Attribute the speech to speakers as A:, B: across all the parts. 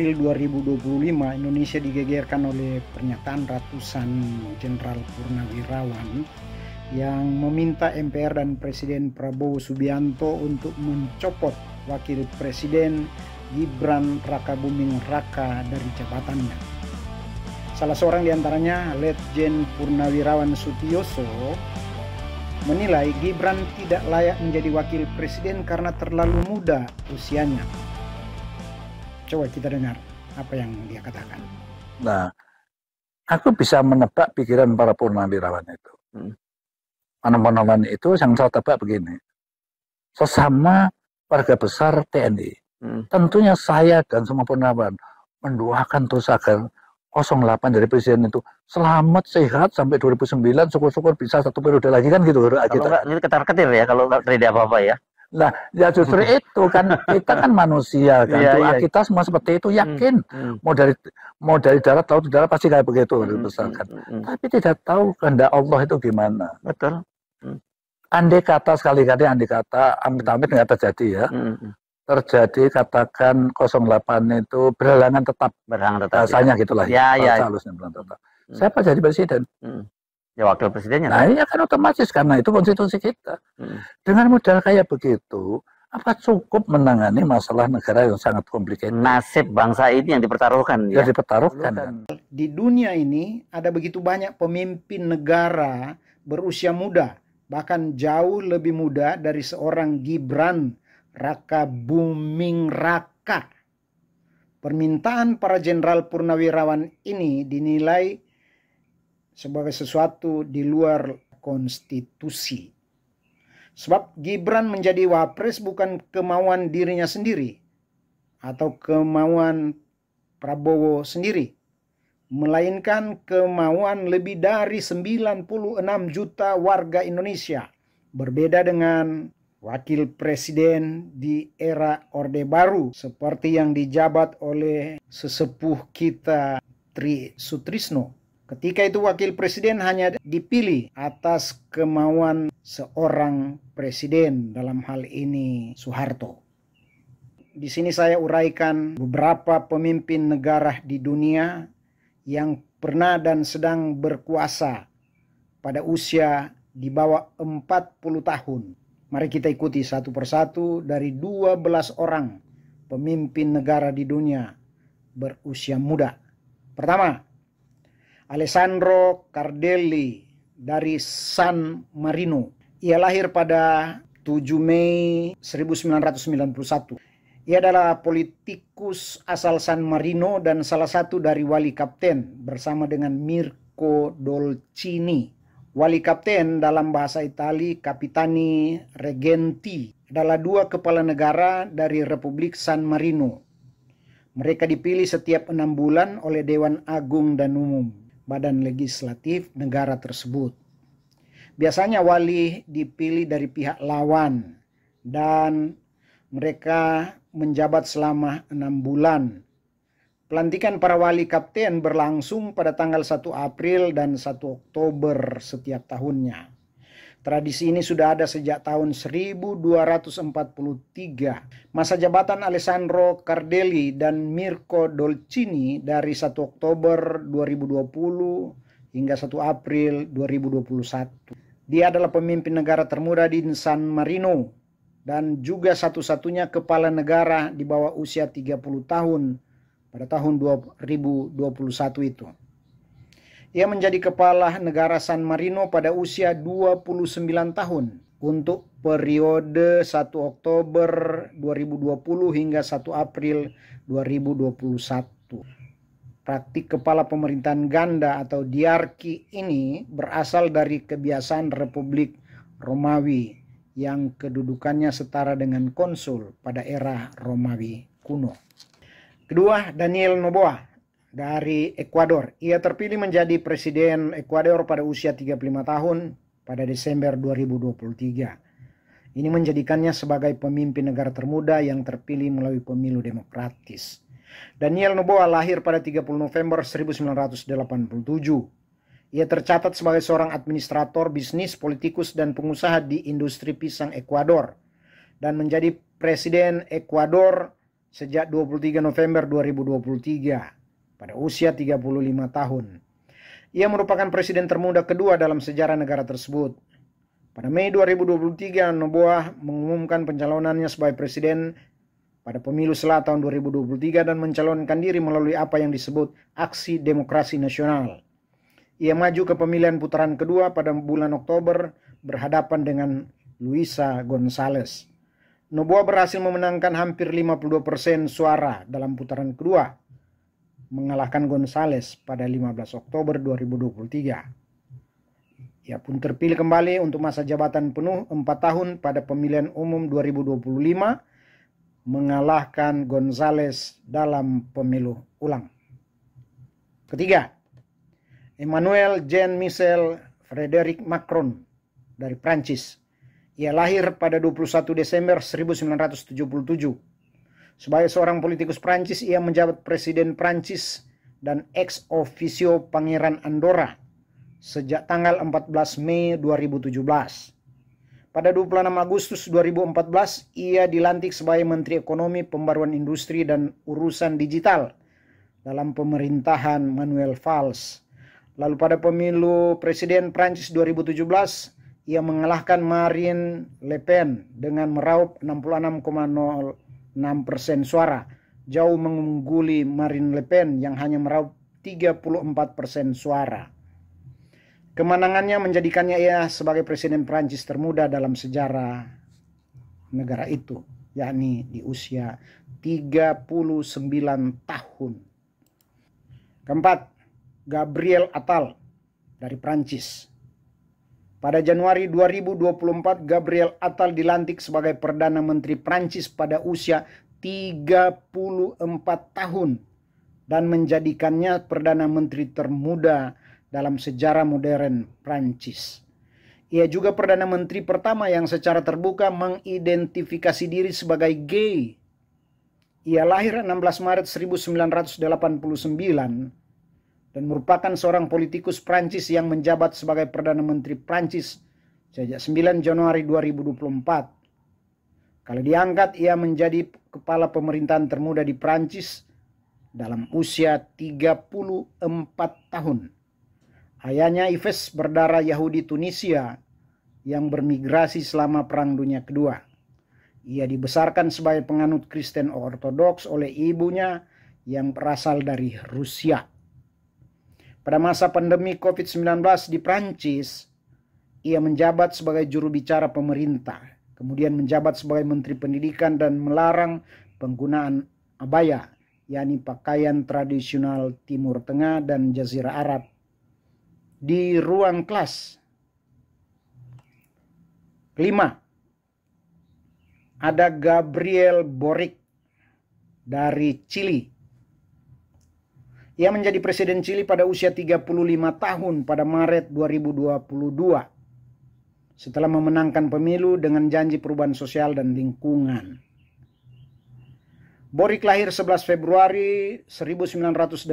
A: April 2025, Indonesia digegerkan oleh pernyataan ratusan Jenderal Purnawirawan yang meminta MPR dan Presiden Prabowo Subianto untuk mencopot Wakil Presiden Gibran Rakabuming Raka dari jabatannya. Salah seorang diantaranya, Letjen Purnawirawan Sutioso, menilai Gibran tidak layak menjadi Wakil Presiden karena terlalu muda usianya. Coba kita dengar apa yang dia katakan.
B: Nah, aku bisa menebak pikiran para purnawirawan itu. Purnawirawan itu yang saya tebak begini. Sesama warga besar TNI. Tentunya saya dan semua purnawirawan mendoakan terus agar 08 dari presiden itu selamat sehat sampai 2009, syukur-syukur bisa satu periode lagi kan gitu.
C: Kalau enggak, ini ketar-ketir ya kalau nggak terjadi apa-apa ya.
B: Nah, ya justru itu kan kita kan manusia kan, doa kita semua seperti itu, yakin mau dari darat laut udara pasti kayak begitu dibesarkan. Tapi tidak tahu kehendak Allah itu gimana.
C: Betul.
B: Andai kata sekali-kali, andai kata amit-amit nggak terjadi ya. Terjadi katakan 08 itu berhalangan tetap, rasanya ya. Gitulah ya. Halusnya tetap. Siapa jadi presiden?
C: Ya wakil presidennya.
B: Nah, ini akan otomatis karena itu konstitusi kita. Dengan modal kayak begitu, apa cukup menangani masalah negara yang sangat komplikated?
C: Nasib bangsa ini yang dipertaruhkan.
B: Ya, dipertaruhkan.
A: Di dunia ini ada begitu banyak pemimpin negara berusia muda, bahkan jauh lebih muda dari seorang Gibran Rakabuming Raka. Permintaan para Jenderal Purnawirawan ini dinilai sebagai sesuatu di luar konstitusi. Sebab Gibran menjadi wapres bukan kemauan dirinya sendiri atau kemauan Prabowo sendiri, melainkan kemauan lebih dari 96 juta warga Indonesia. Berbeda dengan wakil presiden di era Orde Baru seperti yang dijabat oleh sesepuh kita Tri Sutrisno. Ketika itu wakil presiden hanya dipilih atas kemauan seorang presiden, dalam hal ini Soeharto. Di sini saya uraikan beberapa pemimpin negara di dunia yang pernah dan sedang berkuasa pada usia di bawah 40 tahun. Mari kita ikuti satu persatu dari 12 orang pemimpin negara di dunia berusia muda. Pertama, Alessandro Cardelli dari San Marino. Ia lahir pada 7 Mei 1991. Ia adalah politikus asal San Marino dan salah satu dari wali kapten bersama dengan Mirko Dolcini. Wali kapten dalam bahasa Itali, Capitani Reggenti, adalah dua kepala negara dari Republik San Marino. Mereka dipilih setiap 6 bulan oleh Dewan Agung dan Umum, badan legislatif negara tersebut. Biasanya wali dipilih dari pihak lawan dan mereka menjabat selama 6 bulan. Pelantikan para wali kapten berlangsung pada tanggal 1 April dan 1 Oktober setiap tahunnya. Tradisi ini sudah ada sejak tahun 1243. Masa jabatan Alessandro Cardelli dan Mirko Dolcini dari 1 Oktober 2020 hingga 1 April 2021. Dia adalah pemimpin negara termuda di San Marino dan juga satu-satunya kepala negara di bawah usia 30 tahun pada tahun 2021 itu. Ia menjadi kepala negara San Marino pada usia 29 tahun untuk periode 1 Oktober 2020 hingga 1 April 2021. Praktik kepala pemerintahan ganda atau diarki ini berasal dari kebiasaan Republik Romawi yang kedudukannya setara dengan konsul pada era Romawi kuno. Kedua, Daniel Noboa dari Ekuador. Ia terpilih menjadi presiden Ekuador pada usia 35 tahun pada Desember 2023. Ini menjadikannya sebagai pemimpin negara termuda yang terpilih melalui pemilu demokratis. Daniel Noboa lahir pada 30 November 1987. Ia tercatat sebagai seorang administrator bisnis, politikus, dan pengusaha di industri pisang Ekuador dan menjadi presiden Ekuador sejak 23 November 2023 pada usia 35 tahun. Ia merupakan presiden termuda kedua dalam sejarah negara tersebut. Pada Mei 2023, Noboa mengumumkan pencalonannya sebagai presiden pada pemilu sela tahun 2023 dan mencalonkan diri melalui apa yang disebut Aksi Demokrasi Nasional. Ia maju ke pemilihan putaran kedua pada bulan Oktober berhadapan dengan Luisa González. Noboa berhasil memenangkan hampir 52% suara dalam putaran kedua, mengalahkan González pada 15 Oktober 2023. Ia pun terpilih kembali untuk masa jabatan penuh 4 tahun pada pemilihan umum 2025, mengalahkan González dalam pemilu ulang. Ketiga, Emmanuel Jean-Michel Frédéric Macron dari Prancis. Ia lahir pada 21 Desember 1977. Sebagai seorang politikus Prancis, ia menjabat Presiden Prancis dan ex officio Pangeran Andorra sejak tanggal 14 Mei 2017. Pada 26 Agustus 2014, ia dilantik sebagai Menteri Ekonomi, Pembaruan Industri, dan Urusan Digital dalam pemerintahan Manuel Valls. Lalu pada pemilu Presiden Prancis 2017, ia mengalahkan Marine Le Pen dengan meraup 66,06% suara, jauh mengungguli Marine Le Pen yang hanya meraup 34% suara. Kemenangannya menjadikannya ia sebagai presiden Prancis termuda dalam sejarah negara itu, yakni di usia 39 tahun. Keempat, Gabriel Attal dari Prancis. Pada Januari 2024, Gabriel Attal dilantik sebagai Perdana Menteri Prancis pada usia 34 tahun dan menjadikannya Perdana Menteri termuda dalam sejarah modern Prancis. Ia juga Perdana Menteri pertama yang secara terbuka mengidentifikasi diri sebagai gay. Ia lahir 16 Maret 1989 dan merupakan seorang politikus Prancis yang menjabat sebagai Perdana Menteri Prancis sejak 9 Januari 2024. Kalau diangkat, ia menjadi kepala pemerintahan termuda di Prancis dalam usia 34 tahun. Ayahnya Yves berdarah Yahudi Tunisia yang bermigrasi selama Perang Dunia Kedua. Ia dibesarkan sebagai penganut Kristen Ortodoks oleh ibunya yang berasal dari Rusia. Pada masa pandemi COVID-19 di Prancis, ia menjabat sebagai juru bicara pemerintah, kemudian menjabat sebagai Menteri Pendidikan dan melarang penggunaan abaya, yakni pakaian tradisional Timur Tengah dan Jazirah Arab, di ruang kelas. Kelima, ada Gabriel Boric dari Chili. Ia menjadi presiden Chili pada usia 35 tahun pada Maret 2022 setelah memenangkan pemilu dengan janji perubahan sosial dan lingkungan. Boric lahir 11 Februari 1986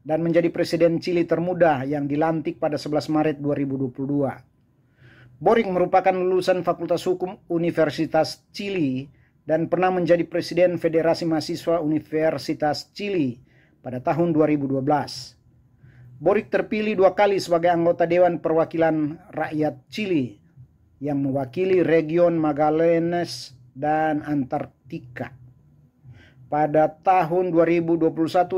A: dan menjadi presiden Chili termuda yang dilantik pada 11 Maret 2022. Boric merupakan lulusan Fakultas Hukum Universitas Chili dan pernah menjadi presiden Federasi Mahasiswa Universitas Chili pada tahun 2012. Boric terpilih 2 kali sebagai anggota Dewan Perwakilan Rakyat Chili yang mewakili region Magallanes dan Antartika. Pada tahun 2021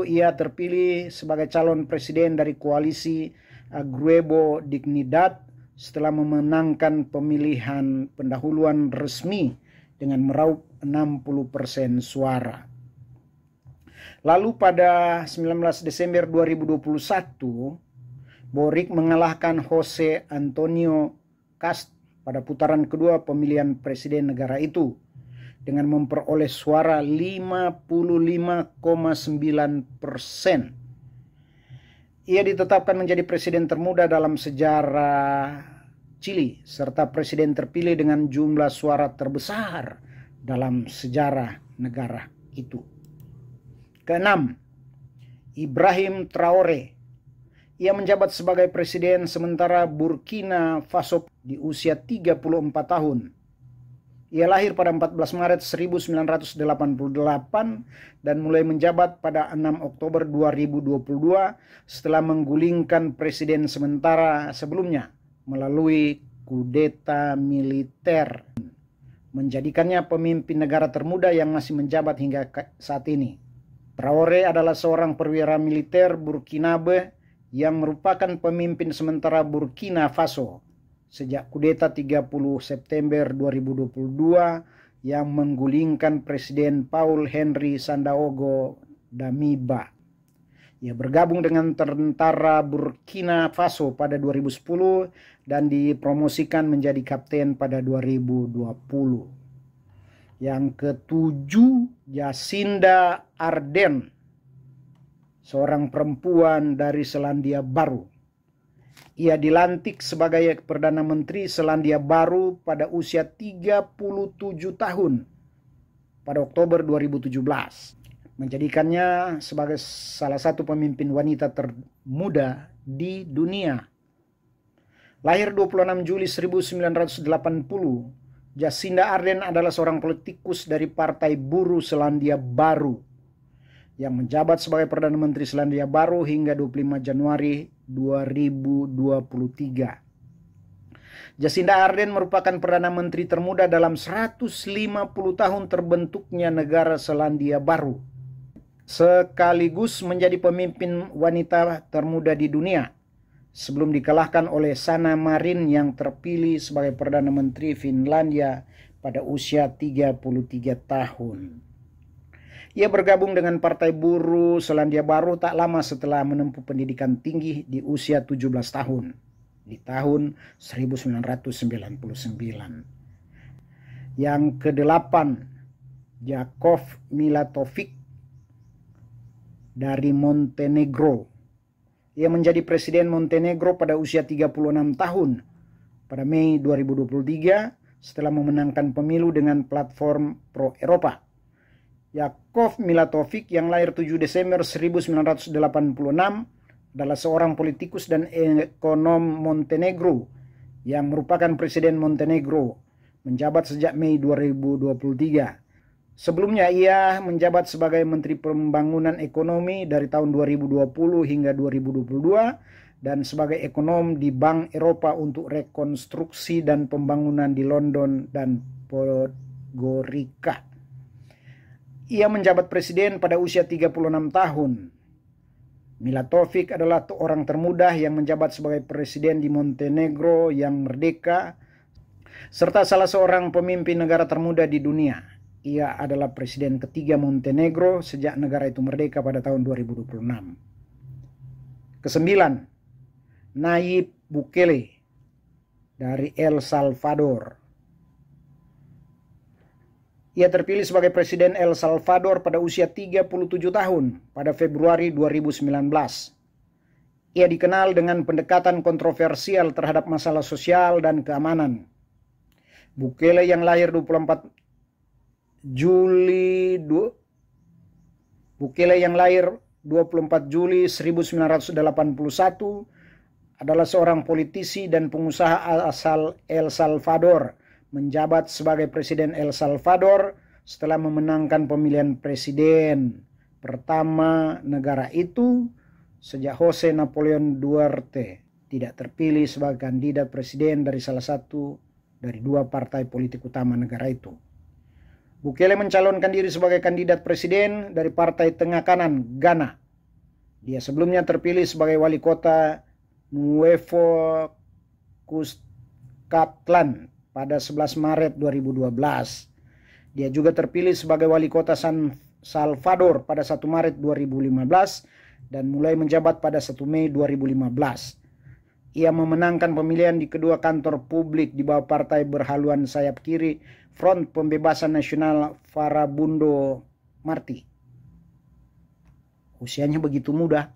A: ia terpilih sebagai calon presiden dari koalisi Agruebo Dignidad setelah memenangkan pemilihan pendahuluan resmi dengan meraup 60% suara. Lalu pada 19 Desember 2021, Boric mengalahkan Jose Antonio Cast pada putaran kedua pemilihan presiden negara itu dengan memperoleh suara 55,9%. Ia ditetapkan menjadi presiden termuda dalam sejarah Chili serta presiden terpilih dengan jumlah suara terbesar dalam sejarah negara itu. Keenam, Ibrahim Traoré. Ia menjabat sebagai presiden sementara Burkina Faso di usia 34 tahun. Ia lahir pada 14 Maret 1988 dan mulai menjabat pada 6 Oktober 2022 setelah menggulingkan presiden sementara sebelumnya melalui kudeta militer, menjadikannya pemimpin negara termuda yang masih menjabat hingga saat ini. Traoré adalah seorang perwira militer Burkinabe yang merupakan pemimpin sementara Burkina Faso sejak kudeta 30 September 2022 yang menggulingkan Presiden Paul Henri Sandaogo Damiba. Ia bergabung dengan tentara Burkina Faso pada 2010 dan dipromosikan menjadi kapten pada 2020. Yang ketujuh, Jacinda Ardern, seorang perempuan dari Selandia Baru. Ia dilantik sebagai Perdana Menteri Selandia Baru pada usia 37 tahun pada Oktober 2017. Menjadikannya sebagai salah satu pemimpin wanita termuda di dunia. Lahir 26 Juli 1980, Jacinda Ardern adalah seorang politikus dari Partai Buruh Selandia Baru yang menjabat sebagai Perdana Menteri Selandia Baru hingga 25 Januari 2023. Jacinda Ardern merupakan Perdana Menteri termuda dalam 150 tahun terbentuknya negara Selandia Baru, sekaligus menjadi pemimpin wanita termuda di dunia, sebelum dikalahkan oleh Sanna Marin yang terpilih sebagai Perdana Menteri Finlandia pada usia 33 tahun. Ia bergabung dengan Partai Buruh Selandia Baru tak lama setelah menempuh pendidikan tinggi di usia 17 tahun, di tahun 1999. Yang kedelapan, Jakov Milatovic dari Montenegro. Ia menjadi Presiden Montenegro pada usia 36 tahun pada Mei 2023 setelah memenangkan pemilu dengan platform pro-Eropa. Jakov Milatovic yang lahir 7 Desember 1986 adalah seorang politikus dan ekonom Montenegro yang merupakan Presiden Montenegro, menjabat sejak Mei 2023. Sebelumnya ia menjabat sebagai Menteri Pembangunan Ekonomi dari tahun 2020 hingga 2022 dan sebagai ekonom di Bank Eropa untuk Rekonstruksi dan Pembangunan di London dan Podgorica. Ia menjabat presiden pada usia 36 tahun. Milatovic adalah orang termuda yang menjabat sebagai presiden di Montenegro yang merdeka, serta salah seorang pemimpin negara termuda di dunia. Ia adalah presiden ketiga Montenegro sejak negara itu merdeka pada tahun 2026. Kesembilan, Nayib Bukele dari El Salvador. Ia terpilih sebagai Presiden El Salvador pada usia 37 tahun pada Februari 2019. Ia dikenal dengan pendekatan kontroversial terhadap masalah sosial dan keamanan. Bukele yang lahir 24 Juli 1981 adalah seorang politisi dan pengusaha asal El Salvador, menjabat sebagai Presiden El Salvador setelah memenangkan pemilihan presiden pertama negara itu sejak Jose Napoleon Duarte tidak terpilih sebagai kandidat presiden dari salah satu dari dua partai politik utama negara itu. Bukele mencalonkan diri sebagai kandidat presiden dari Partai Tengah Kanan Ghana. Dia sebelumnya terpilih sebagai wali kota Nuevo Cuscatlan pada 11 Maret 2012. Dia juga terpilih sebagai wali kota San Salvador pada 1 Maret 2015 dan mulai menjabat pada 1 Mei 2015. Ia memenangkan pemilihan di kedua kantor publik di bawah partai berhaluan sayap kiri Front Pembebasan Nasional Farabundo Marti. Usianya begitu muda.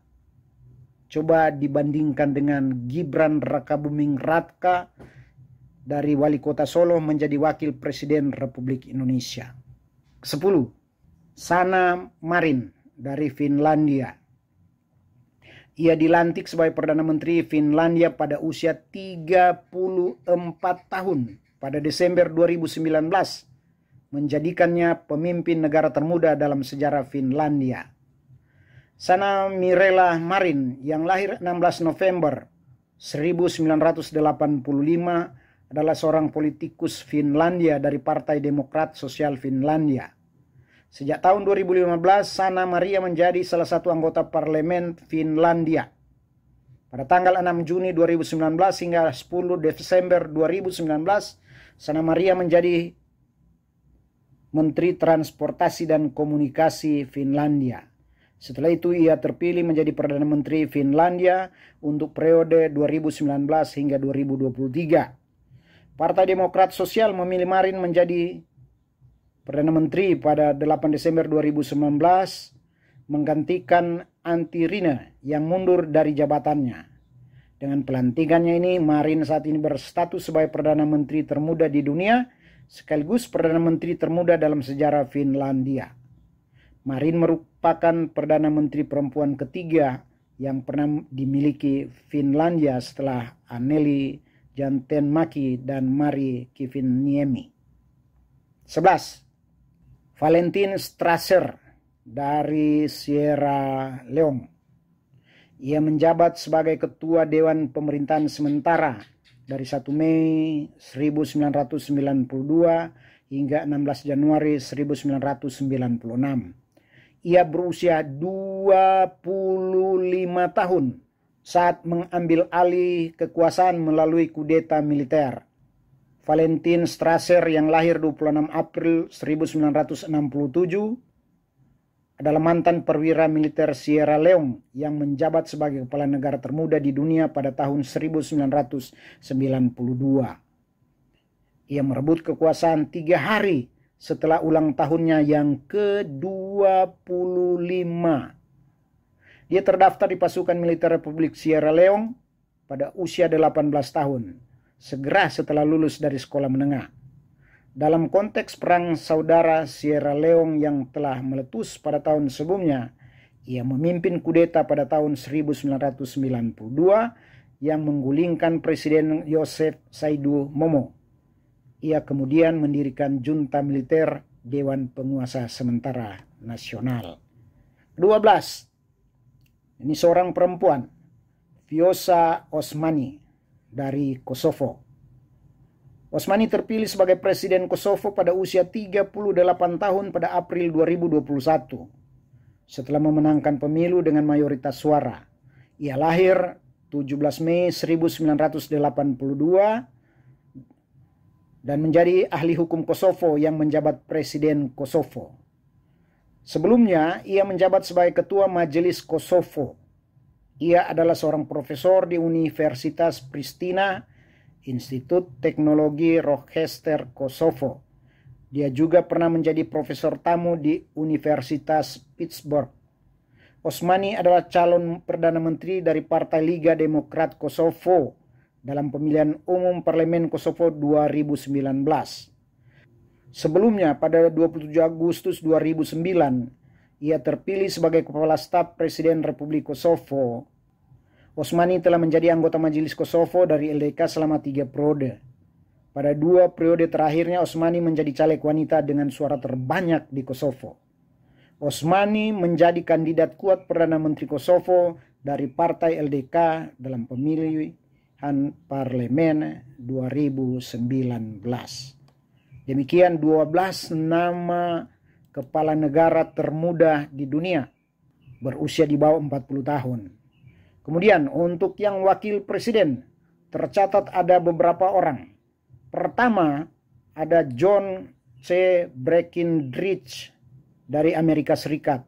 A: Coba dibandingkan dengan Gibran Rakabuming Raka dari wali kota Solo menjadi wakil presiden Republik Indonesia. 10. Sanna Marin dari Finlandia. Ia dilantik sebagai Perdana Menteri Finlandia pada usia 34 tahun pada Desember 2019, menjadikannya pemimpin negara termuda dalam sejarah Finlandia. Sanna Mirela Marin yang lahir 16 November 1985 adalah seorang politikus Finlandia dari Partai Demokrat Sosial Finlandia. Sejak tahun 2015, Sanna Maria menjadi salah satu anggota parlemen Finlandia. Pada tanggal 6 Juni 2019 hingga 10 Desember 2019, Sanna Maria menjadi Menteri Transportasi dan Komunikasi Finlandia. Setelah itu ia terpilih menjadi Perdana Menteri Finlandia untuk periode 2019 hingga 2023. Partai Demokrat Sosial memilih Marin menjadi Perdana Menteri pada 8 Desember 2019 menggantikan Antti Rinne yang mundur dari jabatannya. Dengan pelantikannya ini, Marin saat ini berstatus sebagai Perdana Menteri termuda di dunia sekaligus Perdana Menteri termuda dalam sejarah Finlandia. Marin merupakan Perdana Menteri perempuan ketiga yang pernah dimiliki Finlandia setelah Anneli Jäntteenmäki dan Mari Kiviniemi. 11. Valentin Strasser dari Sierra Leone. Ia menjabat sebagai Ketua Dewan Pemerintahan Sementara dari 1 Mei 1992 hingga 16 Januari 1996. Ia berusia 25 tahun saat mengambil alih kekuasaan melalui kudeta militer. Valentin Strasser yang lahir 26 April 1967 adalah mantan perwira militer Sierra Leone yang menjabat sebagai kepala negara termuda di dunia pada tahun 1992. Ia merebut kekuasaan 3 hari setelah ulang tahunnya yang ke-25. Dia terdaftar di pasukan militer Republik Sierra Leone pada usia 18 tahun, segera setelah lulus dari sekolah menengah. Dalam konteks perang saudara Sierra Leone yang telah meletus pada tahun sebelumnya, ia memimpin kudeta pada tahun 1992 yang menggulingkan Presiden Joseph Saidu Momo. Ia kemudian mendirikan junta militer Dewan Penguasa Sementara Nasional. 12. Ini seorang perempuan, Vjosa Osmani dari Kosovo. Osmani terpilih sebagai Presiden Kosovo pada usia 38 tahun pada April 2021 setelah memenangkan pemilu dengan mayoritas suara. Ia lahir 17 Mei 1982 dan menjadi ahli hukum Kosovo yang menjabat Presiden Kosovo. Sebelumnya, ia menjabat sebagai Ketua Majelis Kosovo. Ia adalah seorang profesor di Universitas Pristina, Institut Teknologi Rochester Kosovo. Dia juga pernah menjadi profesor tamu di Universitas Pittsburgh. Osmani adalah calon Perdana Menteri dari Partai Liga Demokrat Kosovo dalam pemilihan umum Parlemen Kosovo 2019. Sebelumnya, pada 27 Agustus 2009, ia terpilih sebagai Kepala Staf Presiden Republik Kosovo. Osmani telah menjadi anggota Majelis Kosovo dari LDK selama 3 periode. Pada 2 periode terakhirnya, Osmani menjadi caleg wanita dengan suara terbanyak di Kosovo. Osmani menjadi kandidat kuat Perdana Menteri Kosovo dari Partai LDK dalam pemilihan Parlemen 2019. Demikian 12 nama kepala negara termuda di dunia berusia di bawah 40 tahun. Kemudian untuk yang wakil presiden tercatat ada beberapa orang. Pertama ada John C. Breckinridge dari Amerika Serikat.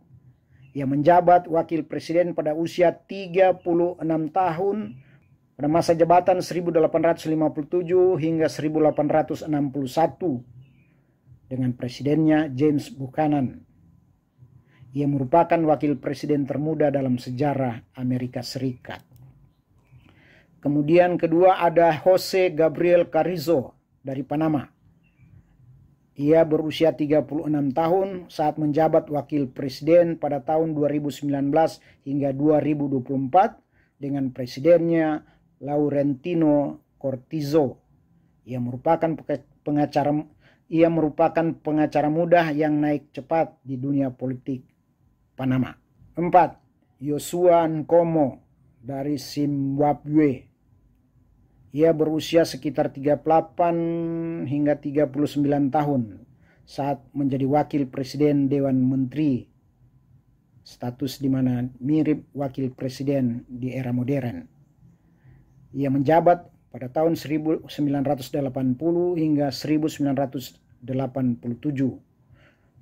A: Ia menjabat wakil presiden pada usia 36 tahun pada masa jabatan 1857 hingga 1861 dengan presidennya James Buchanan. Ia merupakan wakil presiden termuda dalam sejarah Amerika Serikat. Kemudian kedua ada Jose Gabriel Carrizo dari Panama. Ia berusia 36 tahun saat menjabat wakil presiden pada tahun 2019 hingga 2024 dengan presidennya Laurentino Cortizo. Ia merupakan pengacara muda yang naik cepat di dunia politik Panama. 4. Joshua Nkomo dari Zimbabwe. Ia berusia sekitar 38 hingga 39 tahun saat menjadi wakil presiden Dewan Menteri, status di mana mirip wakil presiden di era modern. Ia menjabat pada tahun 1980 hingga 1987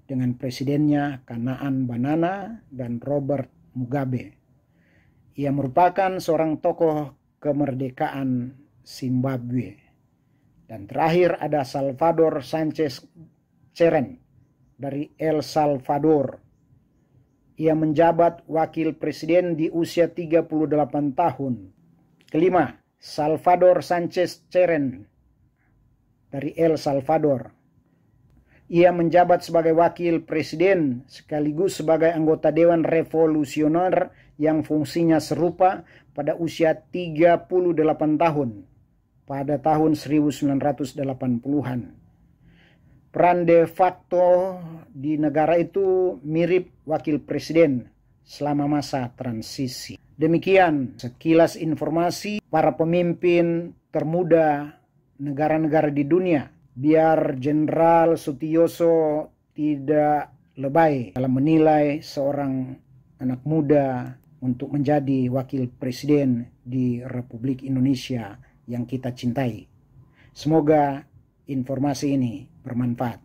A: dengan presidennya Kanaan Banana dan Robert Mugabe. Ia merupakan seorang tokoh kemerdekaan Zimbabwe. Dan terakhir ada Salvador Sanchez Cerén dari El Salvador. Ia menjabat wakil presiden di usia 38 tahun. Kelima, Salvador Sanchez Cerén dari El Salvador. Ia menjabat sebagai wakil presiden sekaligus sebagai anggota Dewan Revolusioner yang fungsinya serupa pada usia 38 tahun pada tahun 1980-an. Peran de facto di negara itu mirip wakil presiden selama masa transisi. Demikian sekilas informasi para pemimpin termuda negara-negara di dunia. Biar Jenderal Sutioso tidak lebay dalam menilai seorang anak muda untuk menjadi wakil presiden di Republik Indonesia yang kita cintai. Semoga informasi ini bermanfaat.